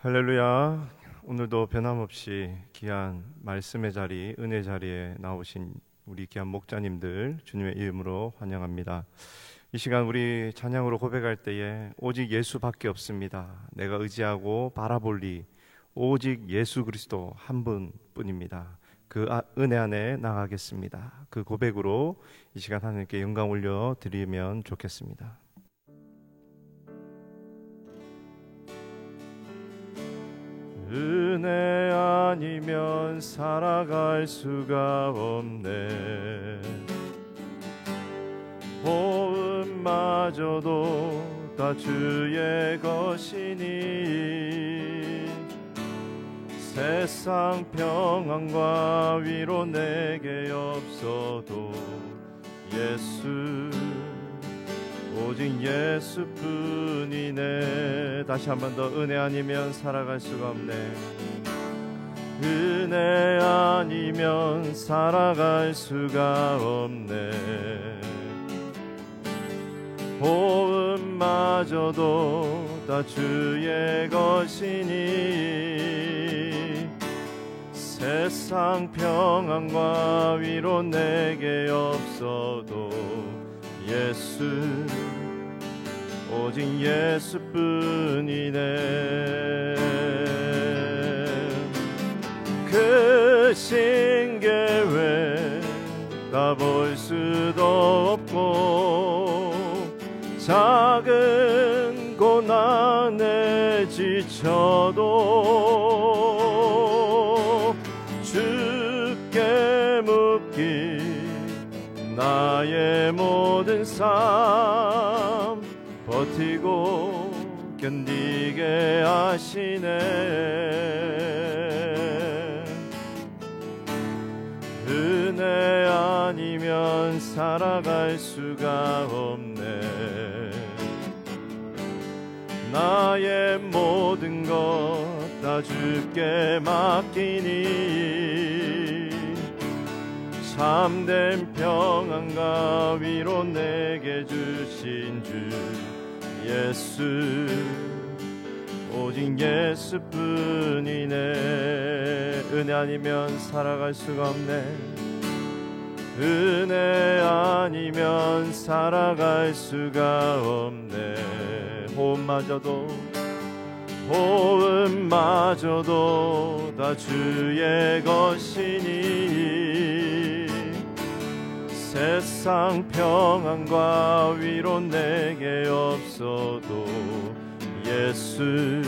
할렐루야. 오늘도 변함없이 귀한 말씀의 자리, 은혜 자리에 나오신 우리 귀한 목자님들 주님의 이름으로 환영합니다. 이 시간 우리 찬양으로 고백할 때에 오직 예수밖에 없습니다. 내가 의지하고 바라볼 리 오직 예수 그리스도 한 분뿐입니다. 그 은혜 안에 나가겠습니다. 그 고백으로 이 시간 하나님께 영광 올려 드리면 좋겠습니다. 은혜 아니면 살아갈 수가 없네. 호흡마저도 다 주의 것이니 세상 평안과 위로 내게 없어도 예수 오직 예수뿐이네. 다시 한 번 더. 은혜 아니면 살아갈 수가 없네. 은혜 아니면 살아갈 수가 없네. 호흡마저도 다 주의 것이니 세상 평안과 위로 내게 없어도 예수 오직 예수뿐이네. 그 신계획 다 볼 수도 없고 작은 고난에 지쳐도 주께 묻기 나의 모든 삶 버티고 견디게 하시네. 은혜 아니면 살아갈 수가 없네. 나의 모든 것 다 주께 맡기니 참된 평안과 위로 내게 주신 주 예수 오직 예수뿐이네. 은혜 아니면 살아갈 수가 없네. 은혜 아니면 살아갈 수가 없네. 호흡마저도 다 주의 것이니 세상 평안과 위로 내게 없어도 예수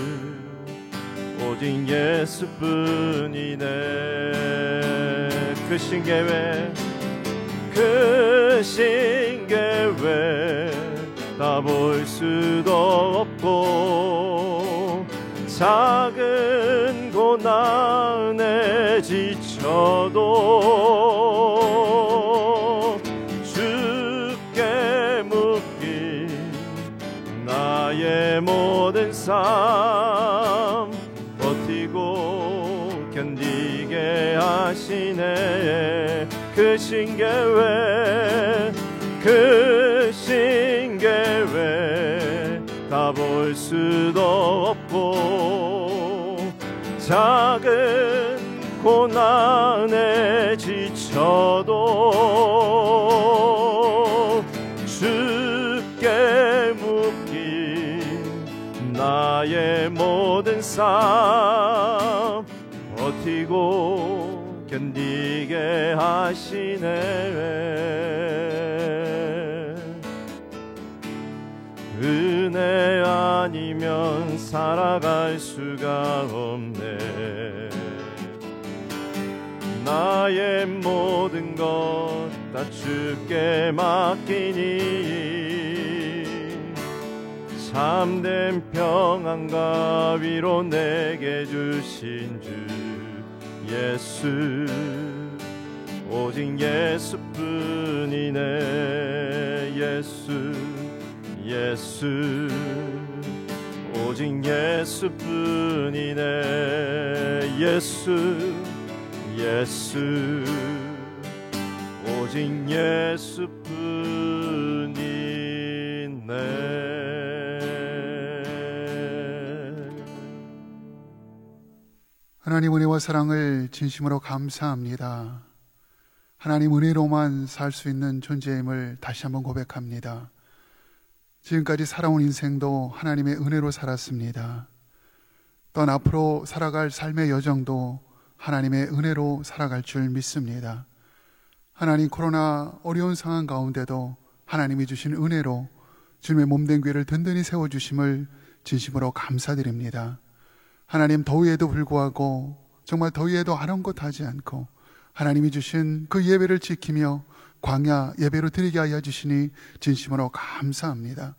오직 예수뿐이네. 그 신계획 다 볼 수도 없고 작은 고난에 지쳐도 주께 묻기 나의 모든 삶 버티고 견디게 하시네. 그 신계획 다 볼 수도 없고 작은 고난에 지쳐도 주께 묻기 나의 모든 삶 버티고 견디게 하시네. 은혜 아니면 살아갈 수가 없네. 나의 모든 것 다 주께 맡기니 참된 평안과 위로 내게 주신 주 예수 오직 예수뿐이네. 예수 오직 예수뿐이네. 예수 오직 예수뿐이네. 하나님 은혜와 사랑을 진심으로 감사합니다. 하나님 은혜로만 살 수 있는 존재임을 다시 한번 고백합니다. 지금까지 살아온 인생도 하나님의 은혜로 살았습니다. 또한 앞으로 살아갈 삶의 여정도 하나님의 은혜로 살아갈 줄 믿습니다. 하나님, 코로나 어려운 상황 가운데도 하나님이 주신 은혜로 주님의 몸된 교회를 든든히 세워주심을 진심으로 감사드립니다. 하나님, 더위에도 불구하고 정말 더위에도 아랑곳하지 않고 하나님이 주신 그 예배를 지키며 광야 예배로 드리게 하여 주시니 진심으로 감사합니다.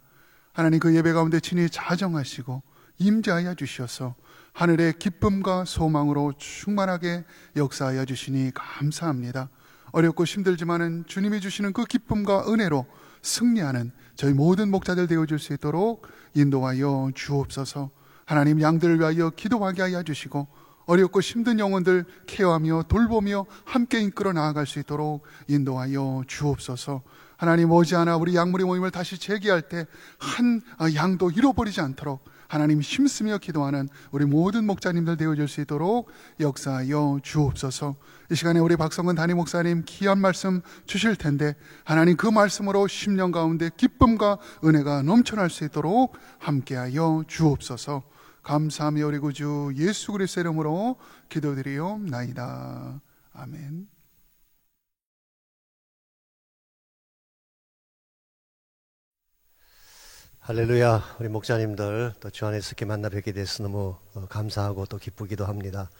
하나님, 그 예배 가운데 친히 자정하시고 임재하여 주셔서 하늘의 기쁨과 소망으로 충만하게 역사하여 주시니 감사합니다. 어렵고 힘들지만은 주님이 주시는 그 기쁨과 은혜로 승리하는 저희 모든 목자들 되어줄 수 있도록 인도하여 주옵소서. 하나님, 양들을 위하여 기도하게 하여 주시고 어렵고 힘든 영혼들 케어하며 돌보며 함께 이끌어 나아갈 수 있도록 인도하여 주옵소서. 하나님, 머지않아 우리 양무리 모임을 다시 재개할 때 한 양도 잃어버리지 않도록 하나님 힘쓰며 기도하는 우리 모든 목자님들 되어줄 수 있도록 역사하여 주옵소서. 이 시간에 우리 박성근 담임 목사님 귀한 말씀 주실 텐데 하나님, 그 말씀으로 10년 가운데 기쁨과 은혜가 넘쳐날 수 있도록 함께하여 주옵소서. 감사하며 우리 구주 예수 그리스도의 이름으로 기도드리옵나이다. 아멘. 할렐루야. 우리 목자님들 또 주 안에서 이렇게 만나 뵙게 돼서 너무 감사하고 또 기쁘기도 합니다.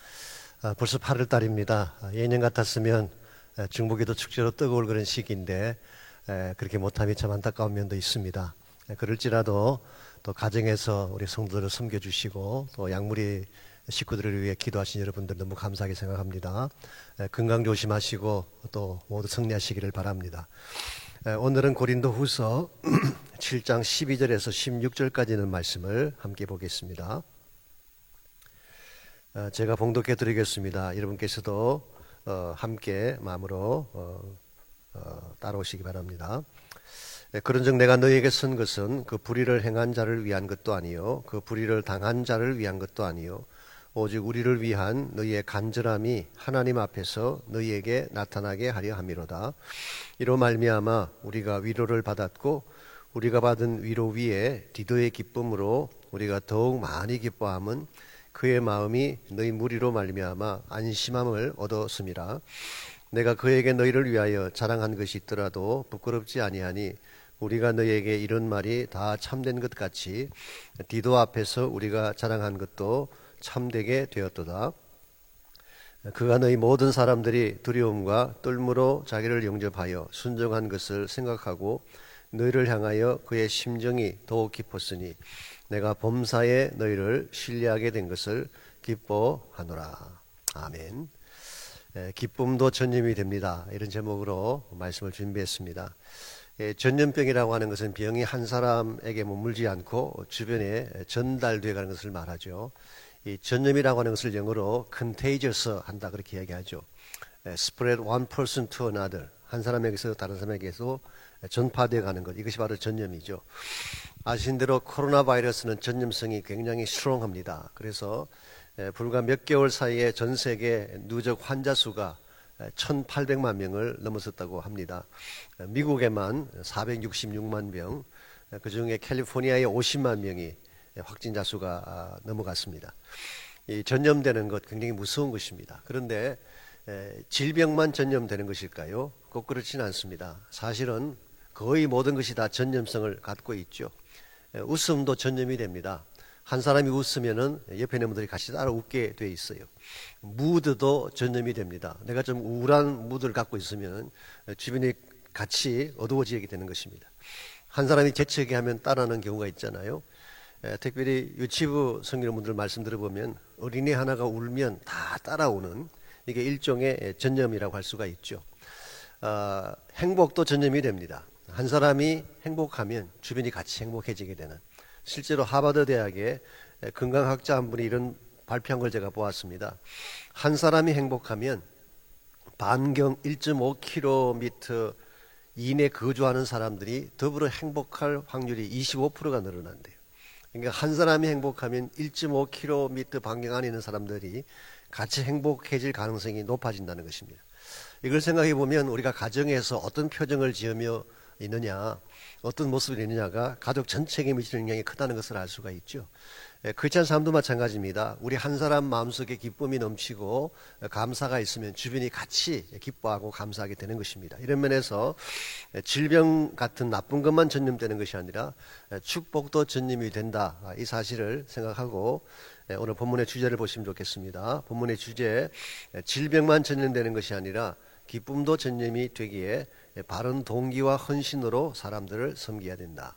벌써 8월 달입니다. 예년 같았으면 중보기도 축제로 뜨거울 그런 시기인데 그렇게 못함이 참 안타까운 면도 있습니다. 그럴지라도 또 가정에서 우리 성도들을 섬겨주시고 또 양무리 식구들을 위해 기도하신 여러분들 너무 감사하게 생각합니다. 건강 조심하시고 또 모두 승리하시기를 바랍니다. 오늘은 고린도 후서 7장 12절에서 16절까지는 말씀을 함께 보겠습니다. 제가 봉독해 드리겠습니다. 여러분께서도 함께 마음으로 따라오시기 바랍니다. 그런즉 내가 너희에게 쓴 것은 그 불의를 행한 자를 위한 것도 아니요 그 불의를 당한 자를 위한 것도 아니요 오직 우리를 위한 너희의 간절함이 하나님 앞에서 너희에게 나타나게 하려 함이로다. 이로 말미암아 우리가 위로를 받았고 우리가 받은 위로 위에 디도의 기쁨으로 우리가 더욱 많이 기뻐함은 그의 마음이 너희 무리로 말미암아 안심함을 얻었음이라. 내가 그에게 너희를 위하여 자랑한 것이 있더라도 부끄럽지 아니하니 우리가 너희에게 이런 말이 다 참된 것 같이 디도 앞에서 우리가 자랑한 것도 참되게 되었도다. 그가 너희 모든 사람들이 두려움과 떨므로 자기를 영접하여 순종한 것을 생각하고 너희를 향하여 그의 심정이 더욱 깊었으니 내가 범사에 너희를 신뢰하게 된 것을 기뻐하노라. 아멘. 기쁨도 전염이 됩니다. 이런 제목으로 말씀을 준비했습니다. 전염병이라고 하는 것은 병이 한 사람에게 머물지 않고 주변에 전달되어 가는 것을 말하죠. 이 전염이라고 하는 것을 영어로 contagious 한다 그렇게 이야기하죠. spread one person to another. 한 사람에게서 다른 사람에게서 전파되어 가는 것. 이것이 바로 전염이죠. 아시는 대로 코로나 바이러스는 전염성이 굉장히 스트롱합니다. 그래서 불과 몇 개월 사이에 전 세계 누적 환자 수가 1,800만 명을 넘어섰다고 합니다. 미국에만 466만 명, 그중에 캘리포니아에 50만 명이 확진자 수가 넘어갔습니다. 이 전염되는 것 굉장히 무서운 것입니다. 그런데 질병만 전염되는 것일까요? 꼭 그렇지는 않습니다. 사실은 거의 모든 것이 다 전염성을 갖고 있죠. 웃음도 전염이 됩니다. 한 사람이 웃으면은 옆에 있는 분들이 같이 따라 웃게 돼 있어요. 무드도 전염이 됩니다. 내가 좀 우울한 무드를 갖고 있으면 주변이 같이 어두워지게 되는 것입니다. 한 사람이 재채기 하면 따라하는 경우가 있잖아요. 특별히 유치부 성도분들 말씀 들어보면 어린이 하나가 울면 다 따라오는 이게 일종의 전염이라고 할 수가 있죠. 행복도 전염이 됩니다. 한 사람이 행복하면 주변이 같이 행복해지게 되는. 실제로 하버드 대학의 건강학자 한 분이 이런 발표한 걸 제가 보았습니다. 한 사람이 행복하면 반경 1.5km 이내 거주하는 사람들이 더불어 행복할 확률이 25%가 늘어난대요. 그러니까 한 사람이 행복하면 1.5km 반경 안에 있는 사람들이 같이 행복해질 가능성이 높아진다는 것입니다. 이걸 생각해 보면 우리가 가정에서 어떤 표정을 지으며 있느냐, 어떤 모습이 있느냐가 가족 전체에게 미치는 영향이 크다는 것을 알 수가 있죠. 크리스찬 삶도 마찬가지입니다. 우리 한 사람 마음속에 기쁨이 넘치고 감사가 있으면 주변이 같이 기뻐하고 감사하게 되는 것입니다. 이런 면에서 질병 같은 나쁜 것만 전염되는 것이 아니라 축복도 전염이 된다. 이 사실을 생각하고 오늘 본문의 주제를 보시면 좋겠습니다. 본문의 주제, 질병만 전염되는 것이 아니라 기쁨도 전염이 되기에 바른 동기와 헌신으로 사람들을 섬겨야 된다.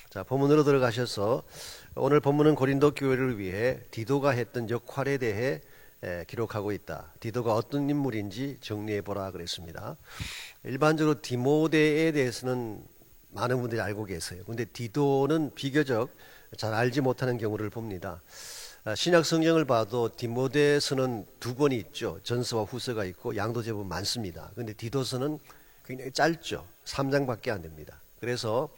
자, 본문으로 들어가셔서 오늘 본문은 고린도 교회를 위해 디도가 했던 역할에 대해 기록하고 있다. 디도가 어떤 인물인지 정리해 보라 그랬습니다. 일반적으로 디모데에 대해서는 많은 분들이 알고 계세요. 그런데 디도는 비교적 잘 알지 못하는 경우를 봅니다. 신약 성경을 봐도 디모데서는 2권이 있죠. 전서와 후서가 있고 양도 제법 많습니다. 그런데 디도서는 굉장히 짧죠. 3장밖에 안 됩니다. 그래서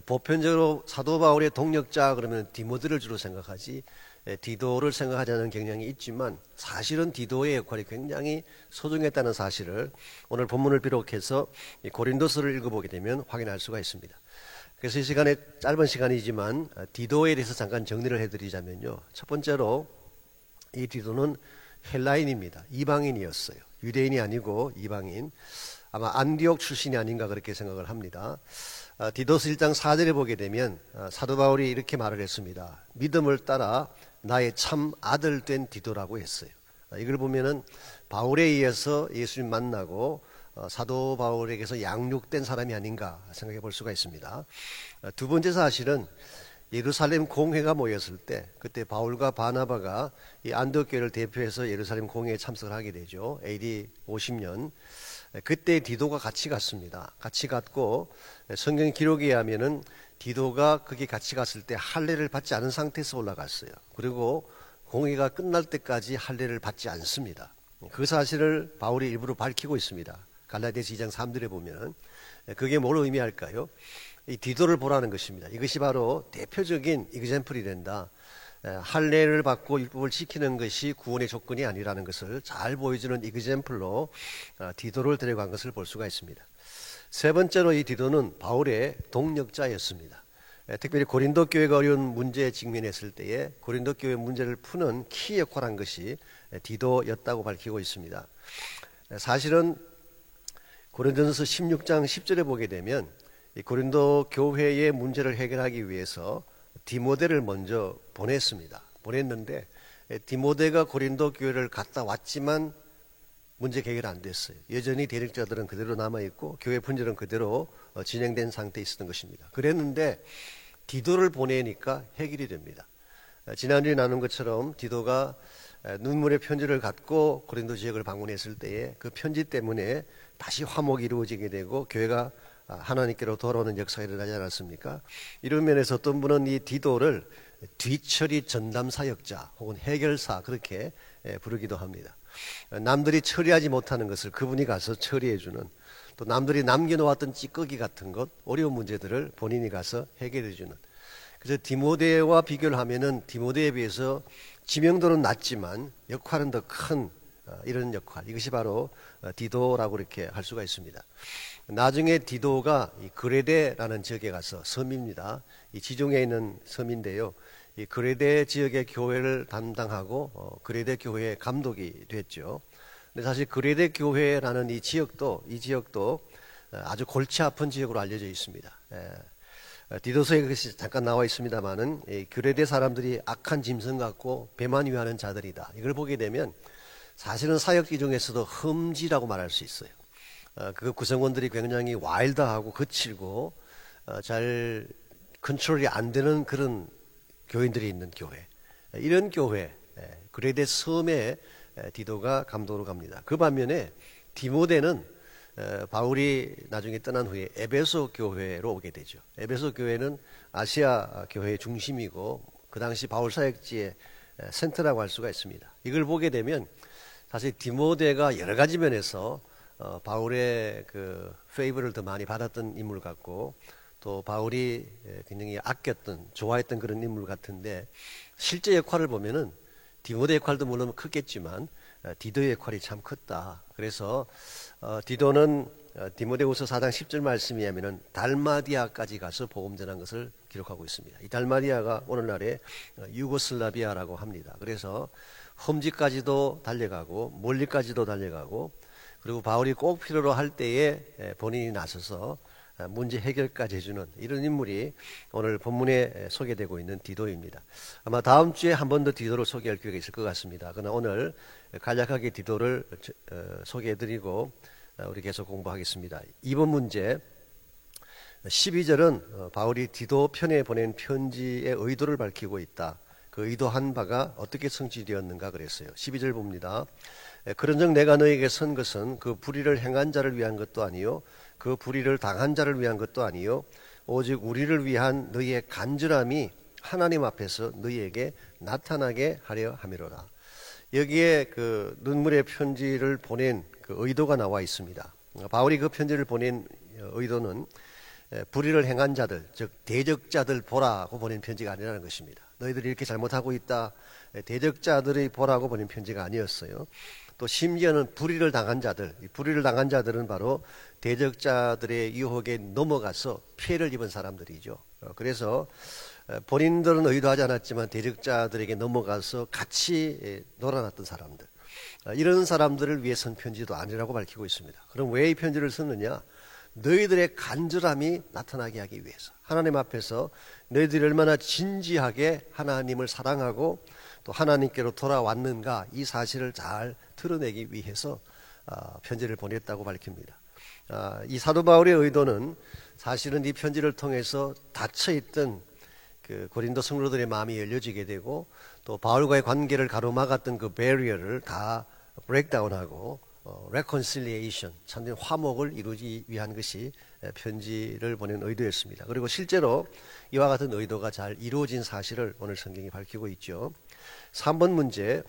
보편적으로 사도 바울의 동력자 그러면 디모데를 주로 생각하지 디도를 생각하지 않는 경향이 있지만 사실은 디도의 역할이 굉장히 소중했다는 사실을 오늘 본문을 비롯해서 고린도서를 읽어보게 되면 확인할 수가 있습니다. 그래서 이 시간에 짧은 시간이지만 디도에 대해서 잠깐 정리를 해드리자면요. 첫 번째로 이 디도는 헬라인입니다. 이방인이었어요. 유대인이 아니고 이방인. 아마 안디옥 출신이 아닌가 그렇게 생각을 합니다. 디도서 1장 4절에 보게 되면 사도 바울이 이렇게 말을 했습니다. 믿음을 따라 나의 참 아들 된 디도라고 했어요. 이걸 보면은 바울에 의해서 예수님 만나고 사도 바울에게서 양육된 사람이 아닌가 생각해 볼 수가 있습니다. 두 번째 사실은 예루살렘 공회가 모였을 때 그때 바울과 바나바가 이 안디옥 교회를 대표해서 예루살렘 공회에 참석을 하게 되죠. AD 50년. 그때 디도가 같이 갔습니다. 같이 갔고 성경 기록에 의하면은 디도가 거기 같이 갔을 때 할례를 받지 않은 상태에서 올라갔어요. 그리고 공회가 끝날 때까지 할례를 받지 않습니다. 그 사실을 바울이 일부러 밝히고 있습니다. 갈라디아서 2장 3절에 보면 그게 뭘 의미할까요? 이 디도를 보라는 것입니다. 이것이 바로 대표적인 example이 된다. 할례를 받고 율법을 지키는 것이 구원의 조건이 아니라는 것을 잘 보여주는 example로 디도를 데려간 것을 볼 수가 있습니다. 세 번째로 이 디도는 바울의 동력자였습니다. 특별히 고린도 교회가 어려운 문제에 직면했을 때에 고린도 교회 문제를 푸는 키 역할한 것이 디도였다고 밝히고 있습니다. 사실은 고린도전서 16장 10절에 보게 되면 이 고린도 교회의 문제를 해결하기 위해서 디모데를 먼저 보냈습니다. 보냈는데 디모데가 고린도 교회를 갔다 왔지만 문제 해결 안 됐어요. 여전히 대력자들은 그대로 남아있고 교회 분열은 그대로 진행된 상태에 있었던 것입니다. 그랬는데 디도를 보내니까 해결이 됩니다. 지난주에 나눈 것처럼 디도가 눈물의 편지를 갖고 고린도 지역을 방문했을 때에 그 편지 때문에 다시 화목이 이루어지게 되고 교회가 하나님께로 돌아오는 역사가 일어나지 않았습니까? 이런 면에서 어떤 분은 이 디도를 뒤처리 전담 사역자 혹은 해결사 그렇게 부르기도 합니다. 남들이 처리하지 못하는 것을 그분이 가서 처리해주는, 또 남들이 남겨놓았던 찌꺼기 같은 것, 어려운 문제들을 본인이 가서 해결해주는. 그래서 디모데와 비교를 하면은 디모데에 비해서 지명도는 낮지만 역할은 더 큰 이런 역할, 이것이 바로 디도라고 이렇게 할 수가 있습니다. 나중에 디도가 이 그레데라는 지역에 가서, 섬입니다. 이 지중해에 있는 섬인데요. 이 그레데 지역의 교회를 담당하고 그레데 교회의 감독이 됐죠. 근데 사실 그레데 교회라는 이 지역도 아주 골치 아픈 지역으로 알려져 있습니다. 디도서에 그것이 잠깐 나와 있습니다만은 그레데 사람들이 악한 짐승 같고 배만 위하는 자들이다. 이걸 보게 되면 사실은 사역지 중에서도 흠지라고 말할 수 있어요. 그 구성원들이 굉장히 와일드하고 거칠고 잘 컨트롤이 안 되는 그런 교인들이 있는 교회, 이런 교회 그레데 섬에 디도가 감독으로 갑니다. 그 반면에 디모데는 바울이 나중에 떠난 후에 에베소 교회로 오게 되죠. 에베소 교회는 아시아 교회의 중심이고 그 당시 바울 사역지의 센터라고 할 수가 있습니다. 이걸 보게 되면 사실 디모데가 여러 가지 면에서 바울의 그 페이버를 더 많이 받았던 인물 같고, 또 바울이 굉장히 아꼈던, 좋아했던 그런 인물 같은데, 실제 역할을 보면은 디모데 역할도 물론 크겠지만 디도의 역할이 참 컸다. 그래서 디도는 디모데후서 4장 10절 말씀에 하면은 달마디아까지 가서 복음 전한 것을 기록하고 있습니다. 이 달마디아가 오늘날의 유고슬라비아라고 합니다. 그래서 험지까지도 달려가고 멀리까지도 달려가고, 그리고 바울이 꼭 필요로 할 때에 본인이 나서서 문제 해결까지 해주는 이런 인물이 오늘 본문에 소개되고 있는 디도입니다. 아마 다음 주에 한 번 더 디도를 소개할 기회가 있을 것 같습니다. 그러나 오늘 간략하게 디도를 소개해드리고 우리 계속 공부하겠습니다. 이번 문제 12절은 바울이 디도 편에 보낸 편지의 의도를 밝히고 있다. 그 의도한 바가 어떻게 성취되었는가 그랬어요. 12절 봅니다. 그런즉 내가 너에게 선 것은 그 불의를 행한 자를 위한 것도 아니요 그 불의를 당한 자를 위한 것도 아니요 오직 우리를 위한 너희의 간절함이 하나님 앞에서 너희에게 나타나게 하려 함이로라. 여기에 그 눈물의 편지를 보낸 그 의도가 나와 있습니다. 바울이 그 편지를 보낸 의도는 불의를 행한 자들, 즉 대적자들 보라고 보낸 편지가 아니라는 것입니다. 너희들이 이렇게 잘못하고 있다, 대적자들이 보라고 보낸 편지가 아니었어요. 또 심지어는 불의를 당한 자들, 이 불의를 당한 자들은 바로 대적자들의 유혹에 넘어가서 피해를 입은 사람들이죠. 그래서 본인들은 의도하지 않았지만 대적자들에게 넘어가서 같이 놀아났던 사람들, 이런 사람들을 위해 쓴 편지도 아니라고 밝히고 있습니다. 그럼 왜 이 편지를 썼느냐? 너희들의 간절함이 나타나게 하기 위해서, 하나님 앞에서 너희들이 얼마나 진지하게 하나님을 사랑하고 또 하나님께로 돌아왔는가, 이 사실을 잘 드러내기 위해서 편지를 보냈다고 밝힙니다. 이 사도 바울의 의도는 사실은 이 편지를 통해서 닫혀있던 그 고린도 성도들의 마음이 열려지게 되고, 또 바울과의 관계를 가로막았던 그 베리어를 다 브레이크다운하고 reconciliation, 참된 화목을 이루기 위한 것이 편지를 보낸 의도였습니다. 그리고 실제로 이와 같은 의도가 잘 이루어진 사실을 오늘 성경이 밝히고 있죠. 3번 문제,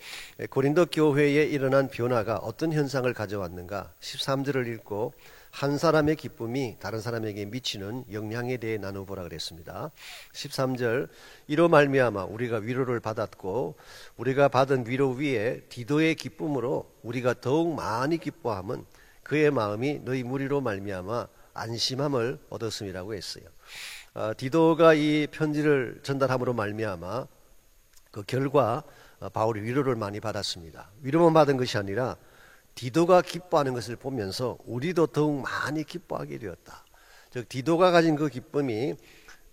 고린도 교회에 일어난 변화가 어떤 현상을 가져왔는가? 13절을 읽고 한 사람의 기쁨이 다른 사람에게 미치는 영향에 대해 나누보라 그랬습니다. 13절, 이로 말미암아 우리가 위로를 받았고 우리가 받은 위로 위에 디도의 기쁨으로 우리가 더욱 많이 기뻐함은 그의 마음이 너희 무리로 말미암아 안심함을 얻었음이라고 했어요. 디도가 이 편지를 전달함으로 말미암아 그 결과 바울이 위로를 많이 받았습니다. 위로만 받은 것이 아니라 디도가 기뻐하는 것을 보면서 우리도 더욱 많이 기뻐하게 되었다. 즉 디도가 가진 그 기쁨이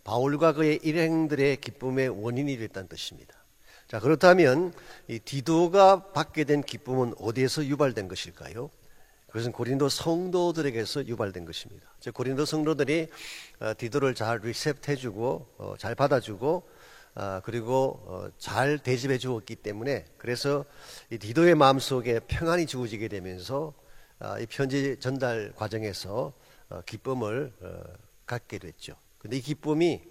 바울과 그의 일행들의 기쁨의 원인이 됐다는 뜻입니다. 자, 그렇다면 이 디도가 받게 된 기쁨은 어디에서 유발된 것일까요? 그것은 고린도 성도들에게서 유발된 것입니다. 즉 고린도 성도들이 디도를 잘 리셉트해주고 잘 받아주고 그리고 잘 대접해 주었기 때문에, 그래서 이 디도의 마음속에 평안이 주어지게 되면서 이 편지 전달 과정에서 기쁨을 갖게 됐죠. 근데 이 기쁨이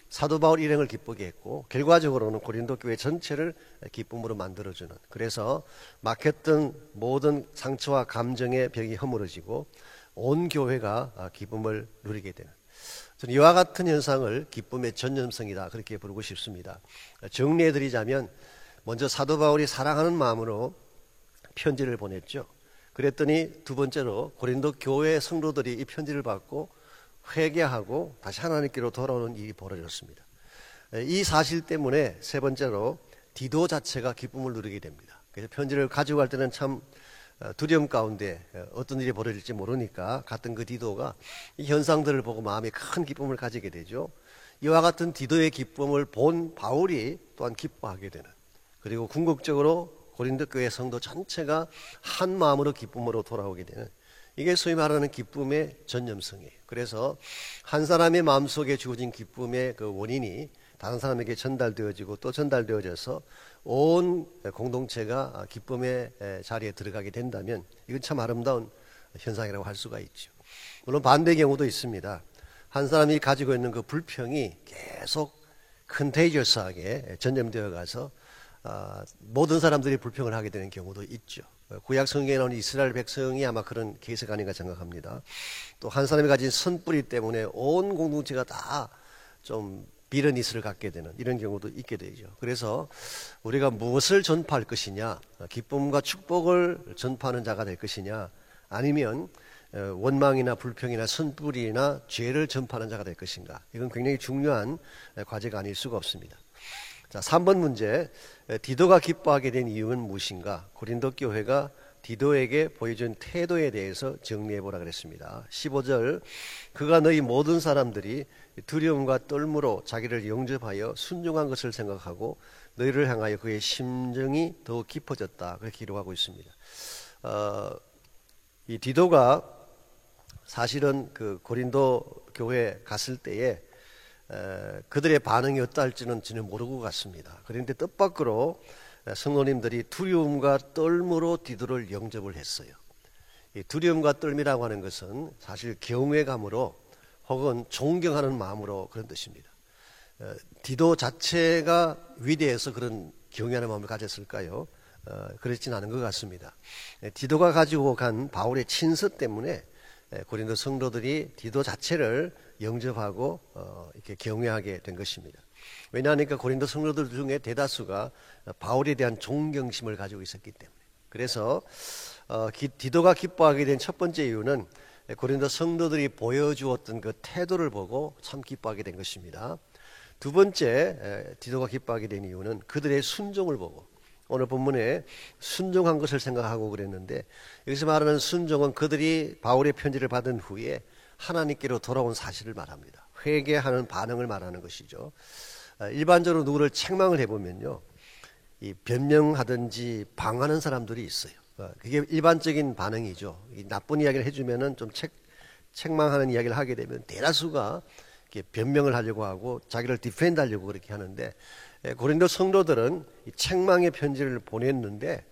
사도 바울 일행을 기쁘게 했고 결과적으로는 고린도 교회 전체를 기쁨으로 만들어주는, 그래서 막혔던 모든 상처와 감정의 벽이 허물어지고 온 교회가 기쁨을 누리게 되는, 저는 이와 같은 현상을 기쁨의 전념성이다 그렇게 부르고 싶습니다. 정리해드리자면 먼저 사도 바울이 사랑하는 마음으로 편지를 보냈죠. 그랬더니 두 번째로 고린도 교회 성도들이 이 편지를 받고 회개하고 다시 하나님께로 돌아오는 일이 벌어졌습니다. 이 사실 때문에 세 번째로 디도 자체가 기쁨을 누리게 됩니다. 그래서 편지를 가지고 갈 때는 참 두려움 가운데 어떤 일이 벌어질지 모르니까 갔던 그 디도가 이 현상들을 보고 마음에 큰 기쁨을 가지게 되죠. 이와 같은 디도의 기쁨을 본 바울이 또한 기뻐하게 되는, 그리고 궁극적으로 고린도 교회 성도 전체가 한 마음으로 기쁨으로 돌아오게 되는, 이게 소위 말하는 기쁨의 전념성이에요. 그래서 한 사람의 마음속에 주어진 기쁨의 그 원인이 다른 사람에게 전달되어지고 또 전달되어져서 온 공동체가 기쁨의 자리에 들어가게 된다면 이건 참 아름다운 현상이라고 할 수가 있죠. 물론 반대의 경우도 있습니다. 한 사람이 가지고 있는 그 불평이 계속 컨테이저스하게 전염되어 가서 모든 사람들이 불평을 하게 되는 경우도 있죠. 구약 성경에 나오는 이스라엘 백성이 아마 그런 케이스가 아닌가 생각합니다. 또 한 사람이 가진 선뿌리 때문에 온 공동체가 다 좀 비르니스를 갖게 되는 이런 경우도 있게 되죠. 그래서 우리가 무엇을 전파할 것이냐, 기쁨과 축복을 전파하는 자가 될 것이냐, 아니면 원망이나 불평이나 선뿌리나 죄를 전파하는 자가 될 것인가, 이건 굉장히 중요한 과제가 아닐 수가 없습니다. 자, 3번 문제, 디도가 기뻐하게 된 이유는 무엇인가? 고린도 교회가 디도에게 보여준 태도에 대해서 정리해 보라 그랬습니다. 15절, 그가 너희 모든 사람들이 두려움과 떨므로 자기를 영접하여 순종한 것을 생각하고 너희를 향하여 그의 심정이 더욱 깊어졌다, 그렇게 기록하고 있습니다. 이 디도가 사실은 그 고린도 교회에 갔을 때에 그들의 반응이 어떠할지는 전혀 모르고 갔습니다. 그런데 뜻밖으로 성도님들이 두려움과 떨므로 디도를 영접을 했어요. 이 두려움과 떨미라고 하는 것은 사실 경외감으로 혹은 존경하는 마음으로 그런 뜻입니다. 디도 자체가 위대해서 그런 경외하는 마음을 가졌을까요? 그렇진 않은 것 같습니다. 디도가 가지고 간 바울의 친서 때문에 고린도 성도들이 디도 자체를 영접하고 이렇게 경외하게 된 것입니다. 왜냐하니까 고린도 성도들 중에 대다수가 바울에 대한 존경심을 가지고 있었기 때문에. 그래서 디도가 기뻐하게 된 첫 번째 이유는 고린도 성도들이 보여주었던 그 태도를 보고 참 기뻐하게 된 것입니다. 두 번째, 디도가 기뻐하게 된 이유는 그들의 순종을 보고, 오늘 본문에 순종한 것을 생각하고 그랬는데, 여기서 말하는 순종은 그들이 바울의 편지를 받은 후에 하나님께로 돌아온 사실을 말합니다. 회개하는 반응을 말하는 것이죠. 일반적으로 누구를 책망을 해보면요, 이 변명하든지 방하는 사람들이 있어요. 그게 일반적인 반응이죠. 이 나쁜 이야기를 해주면은 좀 책망하는 이야기를 하게 되면 대다수가 이렇게 변명을 하려고 하고 자기를 디펜드하려고 그렇게 하는데, 고린도 성도들은 이 책망의 편지를 보냈는데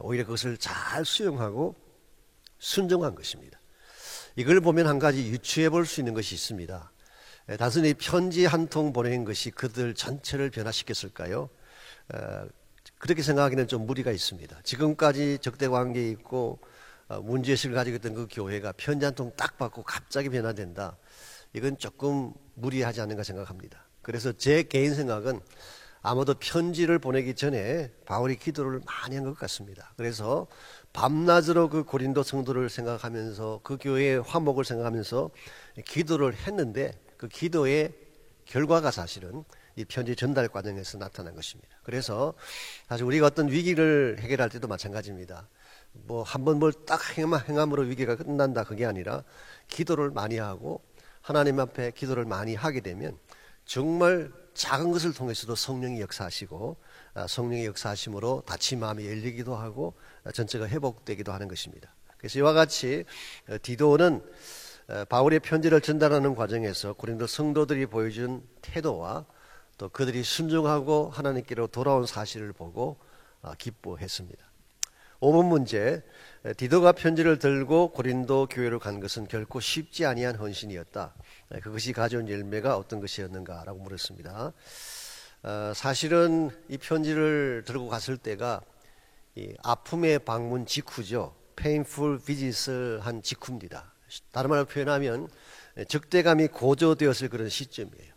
오히려 그것을 잘 수용하고 순종한 것입니다. 이걸 보면 한 가지 유추해 볼 수 있는 것이 있습니다. 단순히 편지 한 통 보낸 것이 그들 전체를 변화시켰을까요? 그렇게 생각하기는 좀 무리가 있습니다. 지금까지 적대 관계에 있고 문제의식을 가지고 있던 그 교회가 편지 한 통 딱 받고 갑자기 변화된다, 이건 조금 무리하지 않는가 생각합니다. 그래서 제 개인 생각은 아마도 편지를 보내기 전에 바울이 기도를 많이 한 것 같습니다. 그래서 밤낮으로 그 고린도 성도를 생각하면서 그 교회의 화목을 생각하면서 기도를 했는데, 그 기도의 결과가 사실은 이 편지 전달 과정에서 나타난 것입니다. 그래서 사실 우리가 어떤 위기를 해결할 때도 마찬가지입니다. 뭐 한번 뭘 딱 행함으로 위기가 끝난다, 그게 아니라 기도를 많이 하고 하나님 앞에 기도를 많이 하게 되면 정말 작은 것을 통해서도 성령이 역사하시고, 성령의 역사하심으로 다친 마음이 열리기도 하고 전체가 회복되기도 하는 것입니다. 그래서 이와 같이 디도는 바울의 편지를 전달하는 과정에서 고린도 성도들이 보여준 태도와 또 그들이 순종하고 하나님께로 돌아온 사실을 보고 기뻐했습니다. 5번 문제, 디도가 편지를 들고 고린도 교회로 간 것은 결코 쉽지 아니한 헌신이었다. 그것이 가져온 열매가 어떤 것이었는가라고 물었습니다. 사실은 이 편지를 들고 갔을 때가 이 아픔의 방문 직후죠. painful visit을 한 직후입니다. 다른 말로 표현하면 적대감이 고조되었을 그런 시점이에요.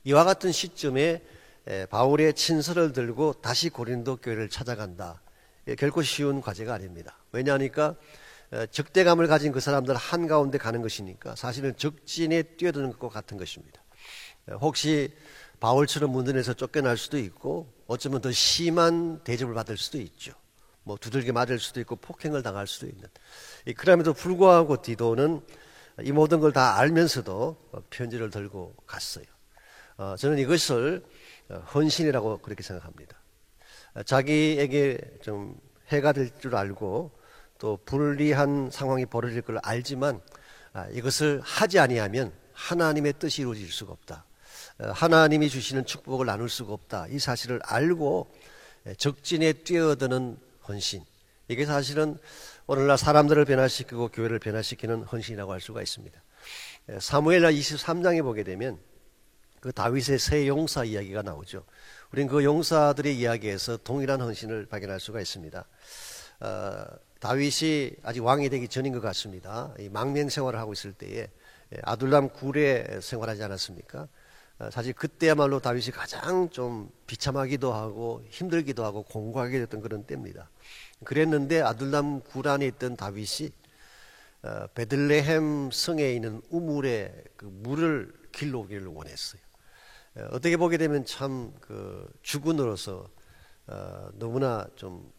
이와 같은 시점에 바울의 친서를 들고 다시 고린도 교회를 찾아간다, 결코 쉬운 과제가 아닙니다. 왜냐하니까 적대감을 가진 그 사람들 한가운데 가는 것이니까 사실은 적진에 뛰어드는 것과 같은 것입니다. 혹시 바울처럼 문전에서 쫓겨날 수도 있고 어쩌면 더 심한 대접을 받을 수도 있죠. 뭐 두들겨 맞을 수도 있고 폭행을 당할 수도 있는. 그럼에도 불구하고 디도는 이 모든 걸 다 알면서도 편지를 들고 갔어요. 저는 이것을 헌신이라고 그렇게 생각합니다. 자기에게 좀 해가 될 줄 알고 또 불리한 상황이 벌어질 걸 알지만 이것을 하지 아니하면 하나님의 뜻이 이루어질 수가 없다, 하나님이 주시는 축복을 나눌 수가 없다, 이 사실을 알고 적진에 뛰어드는 헌신, 이게 사실은 오늘날 사람들을 변화시키고 교회를 변화시키는 헌신이라고 할 수가 있습니다. 사무엘하 23장에 보게 되면 그 다윗의 세 용사 이야기가 나오죠. 우리는 그 용사들의 이야기에서 동일한 헌신을 발견할 수가 있습니다. 다윗이 아직 왕이 되기 전인 것 같습니다. 이 망명 생활을 하고 있을 때에 아둘람 굴에 생활하지 않았습니까? 사실 그때야말로 다윗이 가장 좀 비참하기도 하고 힘들기도 하고 공고하게 됐던 그런 때입니다. 그랬는데 아둘람 굴 안에 있던 다윗이 베들레헴 성에 있는 우물에 그 물을 길러오기를 원했어요. 어떻게 보게 되면 참 그 주군으로서 너무나 좀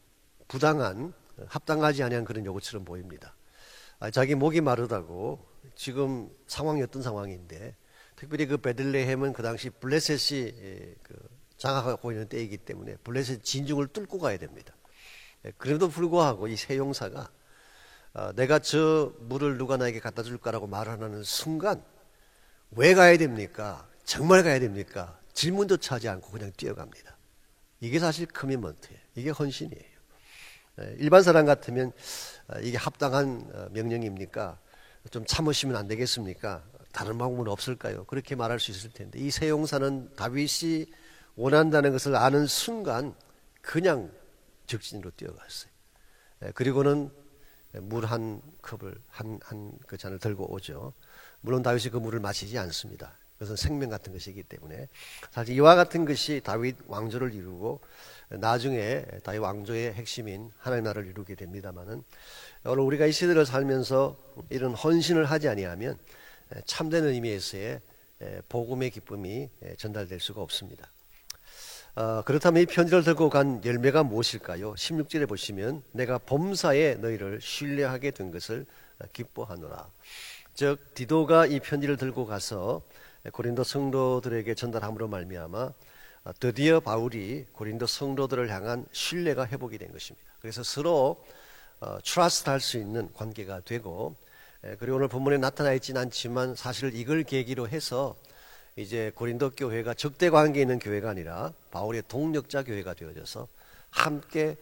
부당한, 합당하지 않은 그런 요구처럼 보입니다. 자기 목이 마르다고, 지금 상황이 어떤 상황인데, 특별히 그 베들레헴은 그 당시 블레셋이 그 장악하고 있는 때이기 때문에 블레셋 진중을 뚫고 가야 됩니다. 그래도 불구하고 이 세 용사가 내가 저 물을 누가 나에게 갖다 줄까라고 말하는 순간 왜 가야 됩니까? 정말 가야 됩니까? 질문조차 하지 않고 그냥 뛰어갑니다. 이게 사실 커미먼트예요. 이게 헌신이에요. 일반 사람 같으면 이게 합당한 명령입니까? 좀 참으시면 안 되겠습니까? 다른 방법은 없을까요? 그렇게 말할 수 있을 텐데, 이 세 용사는 다윗이 원한다는 것을 아는 순간 그냥 적진으로 뛰어갔어요. 그리고는 물 한 컵을 그 잔을 들고 오죠. 물론 다윗이 그 물을 마시지 않습니다. 그것은 생명 같은 것이기 때문에 사실 이와 같은 것이 다윗 왕조를 이루고 나중에 다윗 왕조의 핵심인 하나님 나라를 이루게 됩니다만은, 오늘 우리가 이 시대를 살면서 이런 헌신을 하지 아니하면 참된 의미에서의 복음의 기쁨이 전달될 수가 없습니다. 그렇다면 이 편지를 들고 간 열매가 무엇일까요? 16절에 보시면 내가 범사에 너희를 신뢰하게 된 것을 기뻐하노라. 즉 디도가 이 편지를 들고 가서 고린도 성도들에게 전달함으로 말미암아 드디어 바울이 고린도 성도들을 향한 신뢰가 회복이 된 것입니다. 그래서 서로 트러스트 할 수 있는 관계가 되고, 그리고 오늘 본문에 나타나 있지는 않지만 사실 이걸 계기로 해서 이제 고린도 교회가 적대 관계에 있는 교회가 아니라 바울의 동력자 교회가 되어져서 함께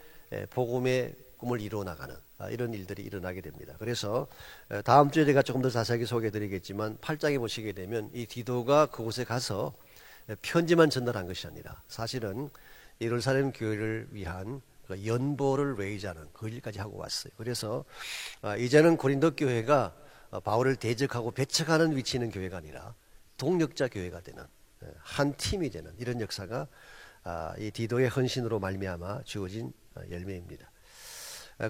복음의 꿈을 이루어 나가는 이런 일들이 일어나게 됩니다. 그래서 다음 주에 제가 조금 더 자세하게 소개해 드리겠지만 8장에 보시게 되면 이 디도가 그곳에 가서 편지만 전달한 것이 아니라 사실은 예루살렘 교회를 위한 그 연보를 레이자는 그 일까지 하고 왔어요. 그래서 이제는 고린도 교회가 바울을 대적하고 배척하는 위치에 있는 교회가 아니라 동력자 교회가 되는, 한 팀이 되는 이런 역사가 이 디도의 헌신으로 말미암아 주어진 열매입니다.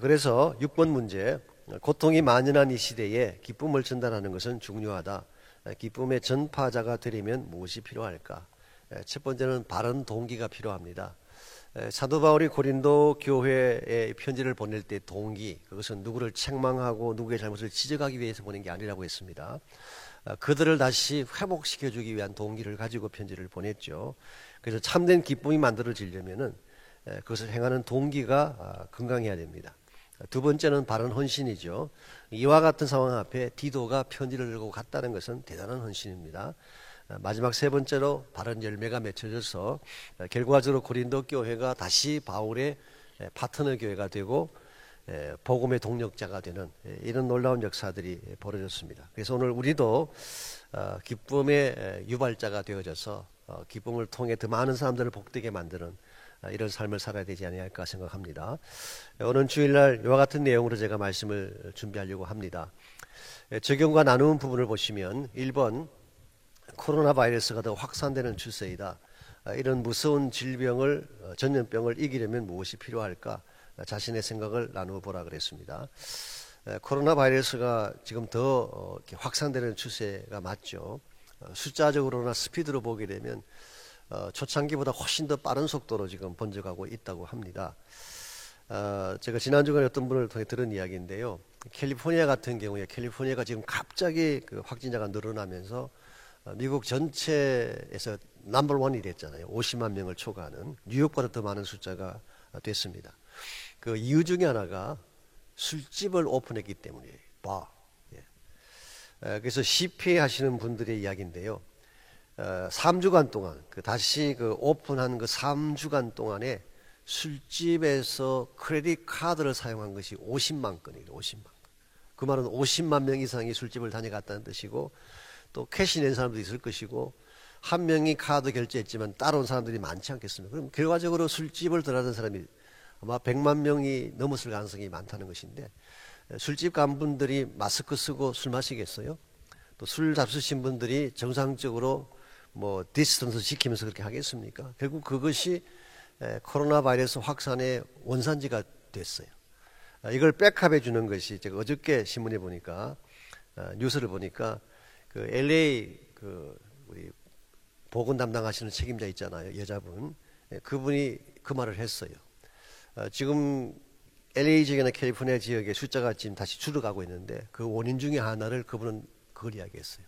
그래서 6번 문제, 고통이 만연한 이 시대에 기쁨을 전달하는 것은 중요하다. 기쁨의 전파자가 되려면 무엇이 필요할까? 첫 번째는 바른 동기가 필요합니다. 사도 바울이 고린도 교회에 편지를 보낼 때 동기, 그것은 누구를 책망하고 누구의 잘못을 지적하기 위해서 보낸 게 아니라고 했습니다. 그들을 다시 회복시켜주기 위한 동기를 가지고 편지를 보냈죠. 그래서 참된 기쁨이 만들어지려면은 그것을 행하는 동기가 건강해야 됩니다. 두 번째는 바른 헌신이죠. 이와 같은 상황 앞에 디도가 편지를 들고 갔다는 것은 대단한 헌신입니다. 마지막 세 번째로 바른 열매가 맺혀져서 결과적으로 고린도 교회가 다시 바울의 파트너 교회가 되고 복음의 동력자가 되는 이런 놀라운 역사들이 벌어졌습니다. 그래서 오늘 우리도 기쁨의 유발자가 되어져서 기쁨을 통해 더 많은 사람들을 복되게 만드는 이런 삶을 살아야 되지 않을까 생각합니다. 오늘 주일날 이와 같은 내용으로 제가 말씀을 준비하려고 합니다. 적용과 나누는 부분을 보시면 1번 코로나 바이러스가 더 확산되는 추세이다. 이런 무서운 질병을, 전염병을 이기려면 무엇이 필요할까? 자신의 생각을 나누어 보라 그랬습니다. 코로나 바이러스가 지금 더 확산되는 추세가 맞죠. 숫자적으로나 스피드로 보게 되면 초창기보다 훨씬 더 빠른 속도로 지금 번져가고 있다고 합니다. 제가 지난주간에 어떤 분을 통해 들은 이야기인데요. 캘리포니아 같은 경우에 캘리포니아가 지금 갑자기 그 확진자가 늘어나면서 미국 전체에서 넘버 원이 됐잖아요. 50만 명을 초과하는, 뉴욕보다 더 많은 숫자가 됐습니다. 그 이유 중에 하나가 술집을 오픈했기 때문이에요. 바. 그래서 CPA 하시는 분들의 이야기인데요. 3주간 동안 다시 오픈한 그 3주간 동안에 술집에서 크레딧 카드를 사용한 것이 50만 건이에요. 50만 건. 그 말은 50만 명 이상이 술집을 다녀갔다는 뜻이고, 또 캐시 낸 사람도 있을 것이고, 한 명이 카드 결제했지만 따라온 사람들이 많지 않겠습니까? 그럼 결과적으로 술집을 들어가는 사람이 아마 100만 명이 넘었을 가능성이 많다는 것인데, 술집 간 분들이 마스크 쓰고 술 마시겠어요? 또 술 잡수신 분들이 정상적으로 뭐 디스턴스 지키면서 그렇게 하겠습니까? 결국 그것이 코로나 바이러스 확산의 원산지가 됐어요. 이걸 백업해 주는 것이, 제가 어저께 신문에 보니까 뉴스를 보니까 그 LA 우리 보건 담당하시는 책임자 있잖아요, 여자분. 그분이 그 말을 했어요. 지금 LA 지역이나 캘리포니아 지역의 숫자가 지금 다시 줄어가고 있는데, 그 원인 중에 하나를 그분은 그걸 이야기했어요.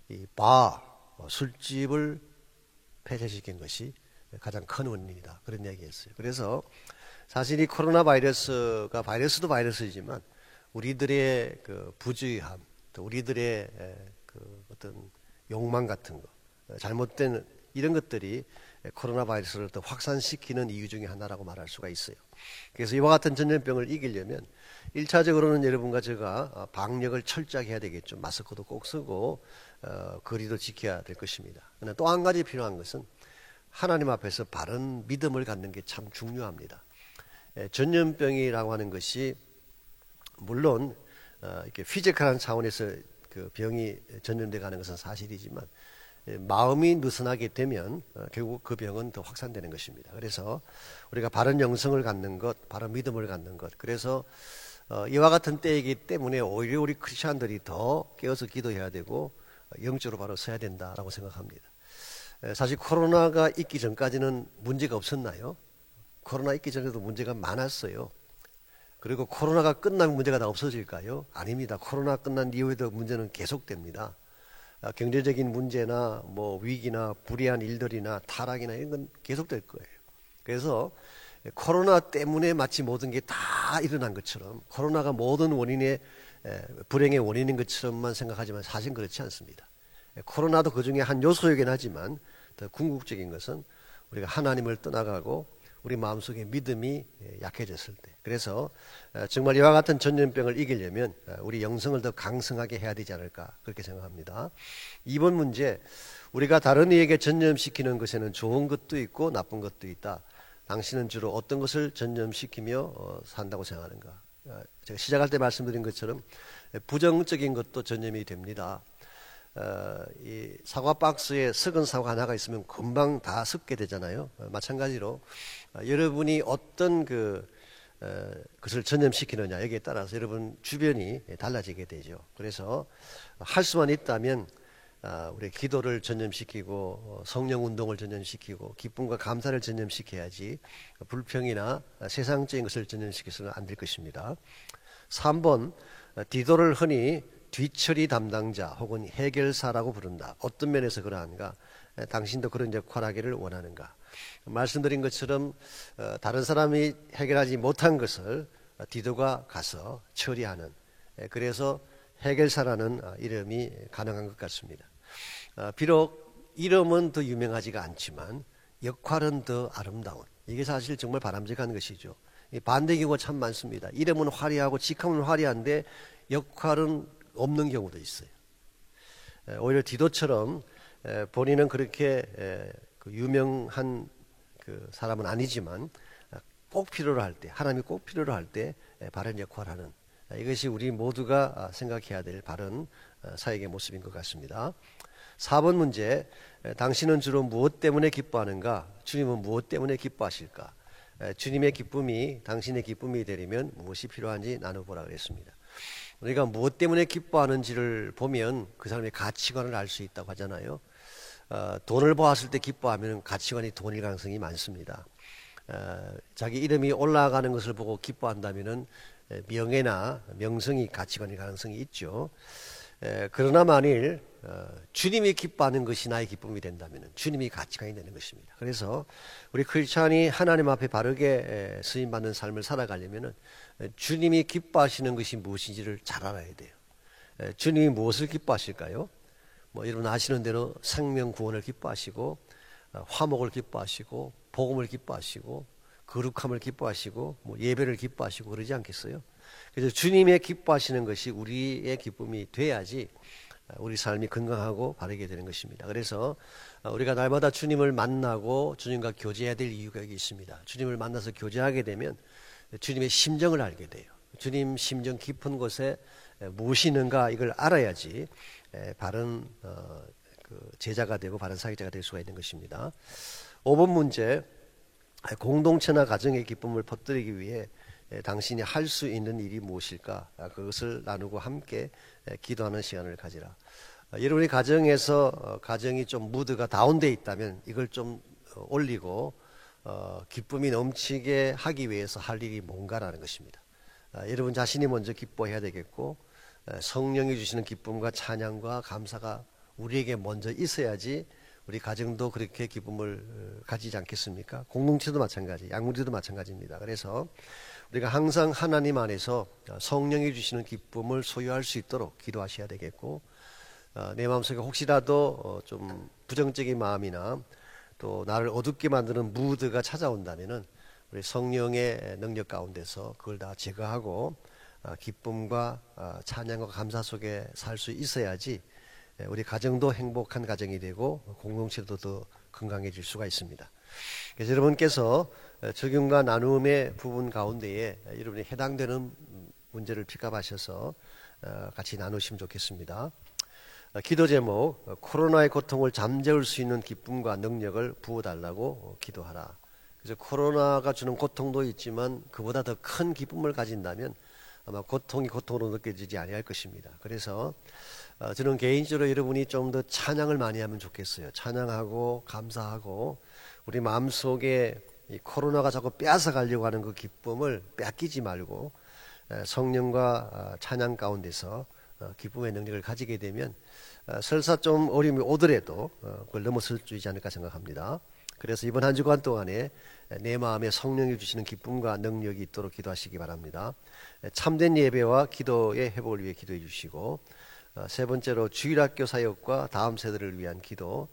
이 술집을 폐쇄시킨 것이 가장 큰 원인이다, 그런 이야기했어요. 그래서 사실 이 코로나 바이러스가, 바이러스도 바이러스이지만 우리들의 그 부주의함, 또 우리들의 그 어떤 욕망 같은 거, 잘못된 이런 것들이 코로나 바이러스를 더 확산시키는 이유 중에 하나라고 말할 수가 있어요. 그래서 이와 같은 전염병을 이기려면 1차적으로는 여러분과 제가 방역을 철저하게 해야 되겠죠. 마스크도 꼭 쓰고 거리도 지켜야 될 것입니다. 그러나 또 한 가지 필요한 것은 하나님 앞에서 바른 믿음을 갖는 게 참 중요합니다. 전염병이라고 하는 것이 물론 이렇게 피지컬한 차원에서 그 병이 전염돼 가는 것은 사실이지만, 마음이 느슨하게 되면 결국 그 병은 더 확산되는 것입니다. 그래서 우리가 바른 영성을 갖는 것, 바른 믿음을 갖는 것, 그래서 이와 같은 때이기 때문에 오히려 우리 크리스찬들이 더 깨어서 기도해야 되고 영적으로 바로 서야 된다라고 생각합니다. 사실 코로나가 있기 전까지는 문제가 없었나요? 코로나 있기 전에도 문제가 많았어요. 그리고 코로나가 끝나면 문제가 다 없어질까요? 아닙니다. 코로나 끝난 이후에도 문제는 계속됩니다. 경제적인 문제나 뭐 위기나 불의한 일들이나 타락이나 이런 건 계속될 거예요. 그래서 코로나 때문에 마치 모든 게 다 일어난 것처럼, 코로나가 모든 원인의 불행의 원인인 것처럼만 생각하지만 사실 그렇지 않습니다. 코로나도 그 중에 한 요소이긴 하지만 더 궁극적인 것은 우리가 하나님을 떠나가고 우리 마음속에 믿음이 약해졌을 때, 그래서 정말 이와 같은 전염병을 이기려면 우리 영성을 더 강성하게 해야 되지 않을까, 그렇게 생각합니다. 2번 문제, 우리가 다른 이에게 전염시키는 것에는 좋은 것도 있고 나쁜 것도 있다. 당신은 주로 어떤 것을 전염시키며 산다고 생각하는가? 제가 시작할 때 말씀드린 것처럼 부정적인 것도 전염이 됩니다. 이 사과 박스에 썩은 사과 하나가 있으면 금방 다 썩게 되잖아요. 마찬가지로 여러분이 어떤 그것을 전염시키느냐, 여기에 따라서 여러분 주변이 달라지게 되죠. 그래서 할 수만 있다면 우리 기도를 전염시키고 성령 운동을 전염시키고 기쁨과 감사를 전염시켜야지 불평이나 세상적인 것을 전염시켜서는 안 될 것입니다. 3번, 디도를 흔히 뒤처리 담당자 혹은 해결사라고 부른다. 어떤 면에서 그러한가? 당신도 그런 역할하기를 원하는가? 말씀드린 것처럼 다른 사람이 해결하지 못한 것을 디도가 가서 처리하는, 그래서 해결사라는 이름이 가능한 것 같습니다. 비록 이름은 더 유명하지가 않지만 역할은 더 아름다운, 이게 사실 정말 바람직한 것이죠. 반대 경우가 참 많습니다. 이름은 화려하고 직함은 화려한데 역할은 없는 경우도 있어요. 오히려 디도처럼 본인은 그렇게 유명한 그 사람은 아니지만 꼭 필요로 할 때, 하나님이 꼭 필요로 할 때 바른 역할을 하는, 이것이 우리 모두가 생각해야 될 바른 사역의 모습인 것 같습니다. 4번 문제, 당신은 주로 무엇 때문에 기뻐하는가? 주님은 무엇 때문에 기뻐하실까? 주님의 기쁨이 당신의 기쁨이 되려면 무엇이 필요한지 나눠보라 그랬습니다. 우리가 무엇 때문에 기뻐하는지를 보면 그 사람의 가치관을 알 수 있다고 하잖아요. 돈을 보았을 때 기뻐하면 가치관이 돈일 가능성이 많습니다. 자기 이름이 올라가는 것을 보고 기뻐한다면 명예나 명성이 가치관일 가능성이 있죠. 그러나 만일 주님이 기뻐하는 것이 나의 기쁨이 된다면 주님이 가치관이 되는 것입니다. 그래서 우리 크리스찬이 하나님 앞에 바르게 쓰임받는 삶을 살아가려면 주님이 기뻐하시는 것이 무엇인지를 잘 알아야 돼요. 주님이 무엇을 기뻐하실까요? 여러분 아시는 대로 생명 구원을 기뻐하시고 화목을 기뻐하시고 복음을 기뻐하시고 거룩함을 기뻐하시고 예배를 기뻐하시고 그러지 않겠어요? 그래서 주님의 기뻐하시는 것이 우리의 기쁨이 돼야지 우리 삶이 건강하고 바르게 되는 것입니다. 그래서 우리가 날마다 주님을 만나고 주님과 교제해야 될 이유가 여기 있습니다. 주님을 만나서 교제하게 되면 주님의 심정을 알게 돼요. 주님 심정 깊은 곳에 무엇이 있는가 이걸 알아야지 바른 그 제자가 되고 바른 사역자가 될 수가 있는 것입니다. 5번 문제, 공동체나 가정의 기쁨을 퍼뜨리기 위해 당신이 할 수 있는 일이 무엇일까? 그것을 나누고 함께 기도하는 시간을 가지라. 여러분의 가정에서 가정이 좀 무드가 다운되어 있다면 이걸 좀 올리고 기쁨이 넘치게 하기 위해서 할 일이 뭔가라는 것입니다. 여러분 자신이 먼저 기뻐해야 되겠고 성령이 주시는 기쁨과 찬양과 감사가 우리에게 먼저 있어야지 우리 가정도 그렇게 기쁨을 가지지 않겠습니까? 공동체도 마찬가지, 양무리도 마찬가지입니다. 그래서 우리가 항상 하나님 안에서 성령이 주시는 기쁨을 소유할 수 있도록 기도하셔야 되겠고, 내 마음속에 혹시라도 좀 부정적인 마음이나 또 나를 어둡게 만드는 무드가 찾아온다면은 우리 성령의 능력 가운데서 그걸 다 제거하고 기쁨과 찬양과 감사 속에 살 수 있어야지 우리 가정도 행복한 가정이 되고 공동체도 더 건강해질 수가 있습니다. 그래서 여러분께서 적용과 나눔의 부분 가운데에 여러분이 해당되는 문제를 픽업하셔서 같이 나누시면 좋겠습니다. 기도 제목, 코로나의 고통을 잠재울 수 있는 기쁨과 능력을 부어달라고 기도하라. 그래서 코로나가 주는 고통도 있지만 그보다 더 큰 기쁨을 가진다면 아마 고통이 고통으로 느껴지지 아니할 것입니다. 그래서 저는 개인적으로 여러분이 좀 더 찬양을 많이 하면 좋겠어요. 찬양하고 감사하고 우리 마음속에 이 코로나가 자꾸 빼앗아 가려고 하는 그 기쁨을 뺏기지 말고 성령과 찬양 가운데서 기쁨의 능력을 가지게 되면 설사 좀 어려움이 오더라도 그걸 넘어설 수 있지 않을까 생각합니다. 그래서 이번 한 주간 동안에 내 마음에 성령이 주시는 기쁨과 능력이 있도록 기도하시기 바랍니다. 참된 예배와 기도의 회복을 위해 기도해 주시고, 세 번째로 주일학교 사역과 다음 세대를 위한 기도.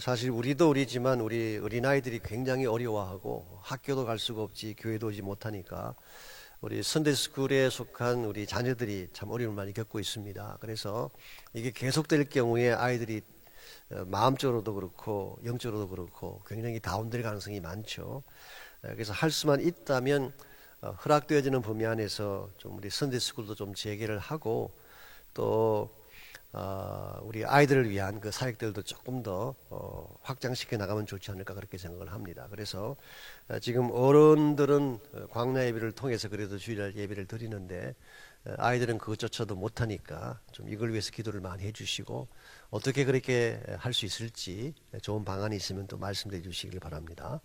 사실 우리도 우리지만 우리 어린아이들이 굉장히 어려워하고 학교도 갈 수가 없지 교회도 오지 못하니까 우리 선데이스쿨에 속한 우리 자녀들이 참 어려움을 많이 겪고 있습니다. 그래서 이게 계속될 경우에 아이들이 마음적으로도 그렇고 영적으로도 그렇고 굉장히 다운될 가능성이 많죠. 그래서 할 수만 있다면 허락되어지는 범위 안에서 좀 우리 선데이스쿨도 좀 재개를 하고 또 우리 아이들을 위한 그 사역들도 조금 더 확장시켜 나가면 좋지 않을까 그렇게 생각을 합니다. 그래서 지금 어른들은 광야 예배를 통해서 그래도 주일날 예배를 드리는데 아이들은 그것조차도 못하니까 좀 이걸 위해서 기도를 많이 해주시고 어떻게 그렇게 할 수 있을지 좋은 방안이 있으면 또 말씀해 주시길 바랍니다.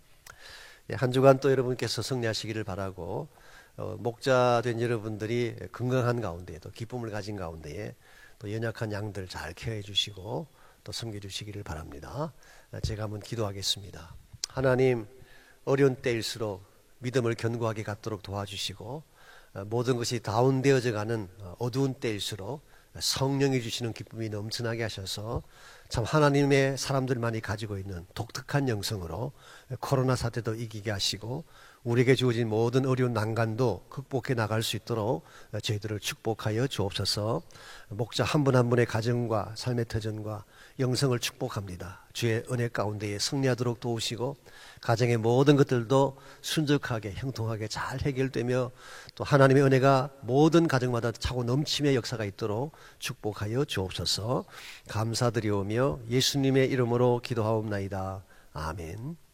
한 주간 또 여러분께서 승리하시기를 바라고 목자 된 여러분들이 건강한 가운데 또 기쁨을 가진 가운데에 또 연약한 양들 잘 케어해 주시고 또 섬겨 주시기를 바랍니다. 제가 한번 기도하겠습니다. 하나님, 어려운 때일수록 믿음을 견고하게 갖도록 도와주시고 모든 것이 다운되어져 가는 어두운 때일수록 성령이 주시는 기쁨이 넘쳐나게 하셔서 참 하나님의 사람들만이 가지고 있는 독특한 영성으로 코로나 사태도 이기게 하시고 우리에게 주어진 모든 어려운 난간도 극복해 나갈 수 있도록 저희들을 축복하여 주옵소서. 목자 한 분 한 분의 가정과 삶의 터전과 영성을 축복합니다. 주의 은혜 가운데에 승리하도록 도우시고 가정의 모든 것들도 순적하게 형통하게 잘 해결되며 또 하나님의 은혜가 모든 가정마다 차고 넘침의 역사가 있도록 축복하여 주옵소서. 감사드리오며 예수님의 이름으로 기도하옵나이다. 아멘.